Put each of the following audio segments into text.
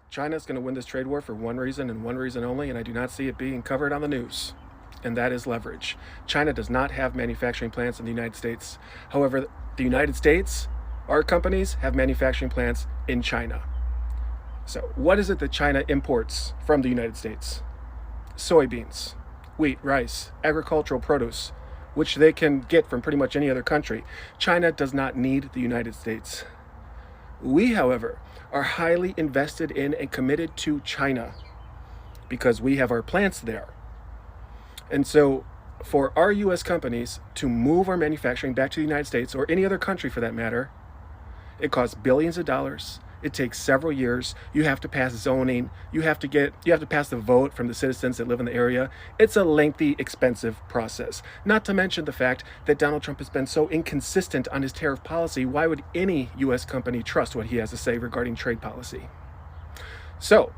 China is going to win this trade war for one reason and one reason only, and I do not see it being covered on the news, and that is leverage. China does not have manufacturing plants in the United States. However, the United States, our companies, have manufacturing plants in China. So what is it that China imports from the United States? Soybeans, wheat, rice, agricultural produce, which they can get from pretty much any other country. China does not need the United States. We, however, are highly invested in and committed to China because we have our plants there. And so for our US companies to move our manufacturing back to the United States, or any other country for that matter, it costs billions of dollars. It takes several years. You have to pass zoning. You have to pass the vote from the citizens that live in the area. It's a lengthy, expensive process. Not to mention the fact that Donald Trump has been so inconsistent on his tariff policy. Why would any US company trust what he has to say regarding trade policy? So,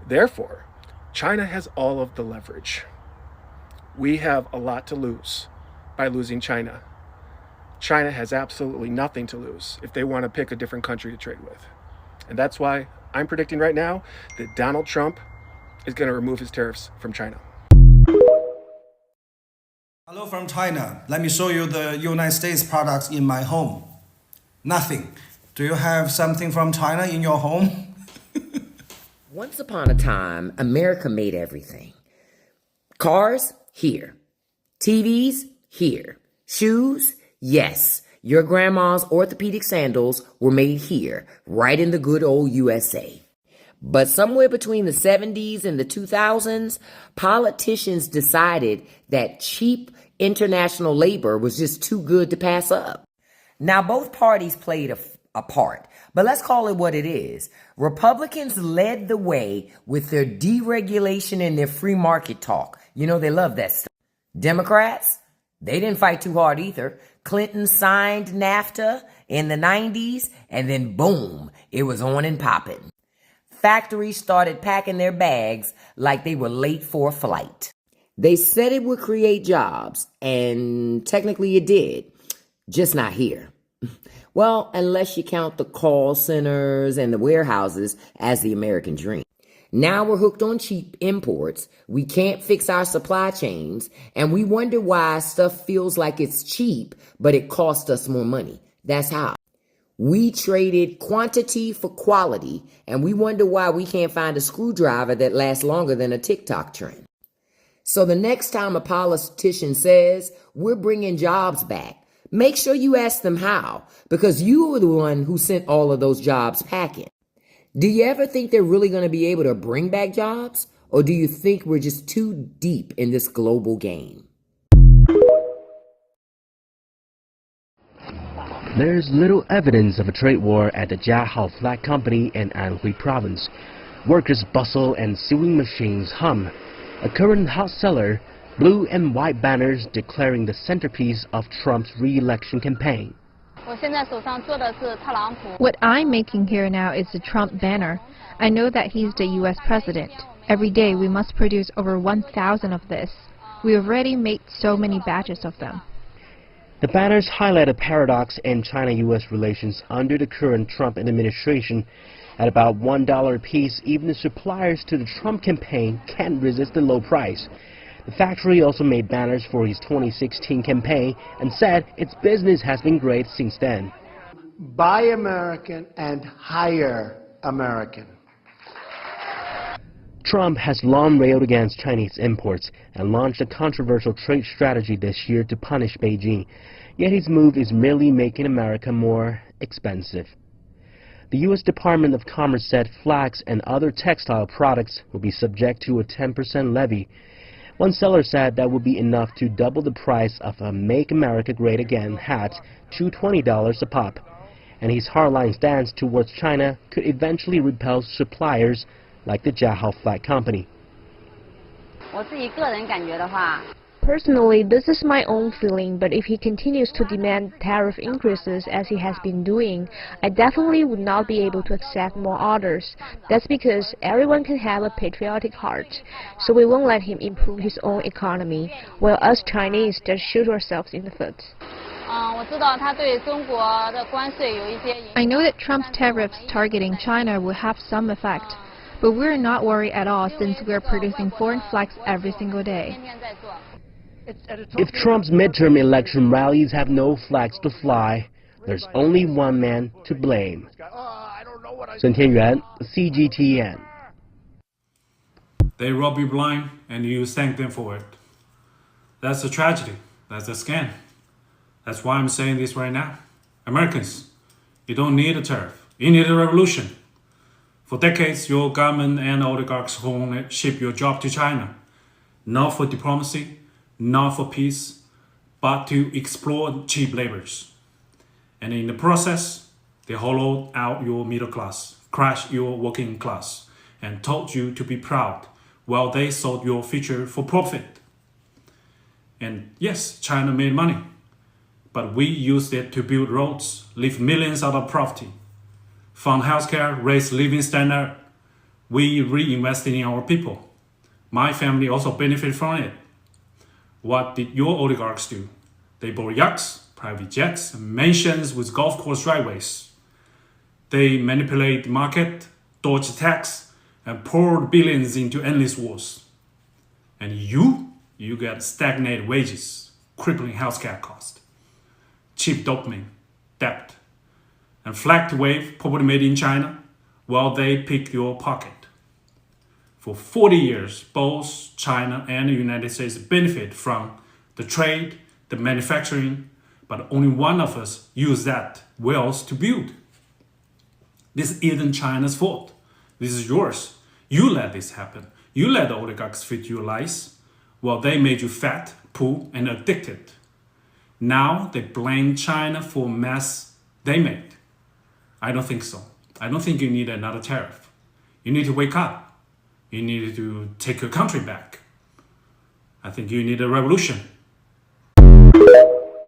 therefore, China has all of the leverage. We have a lot to lose by losing China. China has absolutely nothing to lose if they want to pick a different country to trade with. And that's why I'm predicting right now that Donald Trump is going to remove his tariffs from China. Hello from China. Let me show you the United States products in my home. Nothing. Do you have something from China in your home? Once upon a time, America made everything. Cars, here. TVs, here. Shoes, yes. Your grandma's orthopedic sandals were made here, right in the good old USA. But somewhere between the 70s and the 2000s, politicians decided that cheap international labor was just too good to pass up. Now, both parties played a part, but let's call it what it is. Republicans led the way with their deregulation and their free market talk. You know, they love that stuff. Democrats, they didn't fight too hard either. Clinton signed NAFTA in the 90s, and then boom, it was on and popping. Factories started packing their bags like they were late for a flight. They said it would create jobs, and technically it did, just not here. Well, unless you count the call centers and the warehouses as the American dream. Now we're hooked on cheap imports, we can't fix our supply chains, and we wonder why stuff feels like it's cheap, but it costs us more money. That's how. We traded quantity for quality, and we wonder why we can't find a screwdriver that lasts longer than a TikTok trend. So the next time a politician says, we're bringing jobs back, make sure you ask them how, because you were the one who sent all of those jobs packing. Do you ever think they're really going to be able to bring back jobs? Or do you think we're just too deep in this global game? There's little evidence of a trade war at the Jiahao Flag Company in Anhui Province. Workers bustle and sewing machines hum. A current hot seller, blue and white banners declaring the centerpiece of Trump's re-election campaign. What I'm making here now is the Trump banner. I know that he's the U.S. president. Every day we must produce over 1,000 of this. We already made so many batches of them. The banners highlight a paradox in China-U.S. relations under the current Trump administration. At about $1 a piece, even the suppliers to the Trump campaign can't resist the low price. The factory also made banners for his 2016 campaign and said its business has been great since then. Buy American and hire American. Trump has long railed against Chinese imports and launched a controversial trade strategy this year to punish Beijing. Yet his move is merely making America more expensive. The U.S. Department of Commerce said flax and other textile products will be subject to a 10% levy. One seller said that would be enough to double the price of a Make America Great Again hat to $20 a pop. And his hardline stance towards China could eventually repel suppliers like the Jiahao Flag Company. Personally, this is my own feeling, but if he continues to demand tariff increases as he has been doing, I definitely would not be able to accept more orders. That's because everyone can have a patriotic heart, so we won't let him improve his own economy, while us Chinese just shoot ourselves in the foot. I know that Trump's tariffs targeting China will have some effect, But we're not worried at all since we're producing foreign flags every single day. If Trump's midterm election rallies have no flags to fly, there's only one man to blame. Sun Tianyuan, CGTN. They rob you blind and you thank them for it. That's a tragedy. That's a scam. That's why I'm saying this right now. Americans, you don't need a tariff. You need a revolution. For decades, your government and oligarchs only ship your job to China, not for diplomacy, not for peace, but to exploit cheap laborers. And in the process, they hollowed out your middle class, crushed your working class, and told you to be proud while they sold your future for profit. And yes, China made money, but we used it to build roads, lift millions out of poverty, fund healthcare, raise living standard. We reinvested in our people. My family also benefited from it. What did your oligarchs do? They bought yachts, private jets, and mansions with golf course driveways. They manipulate the market, dodged tax, and poured billions into endless wars. And you get stagnated wages, crippling healthcare cost, cheap dopamine, debt, and flagged wave property made in China while they pick your pocket. For 40 years, both China and the United States benefit from the trade, the manufacturing, but only one of us use that wealth to build. This isn't China's fault. This is yours. You let this happen. You let the oligarchs feed you lies while they made you fat, poor, and addicted. Now they blame China for mess they made. I don't think so. I don't think you need another tariff. You need to wake up. You need to take your country back. I think you need a revolution.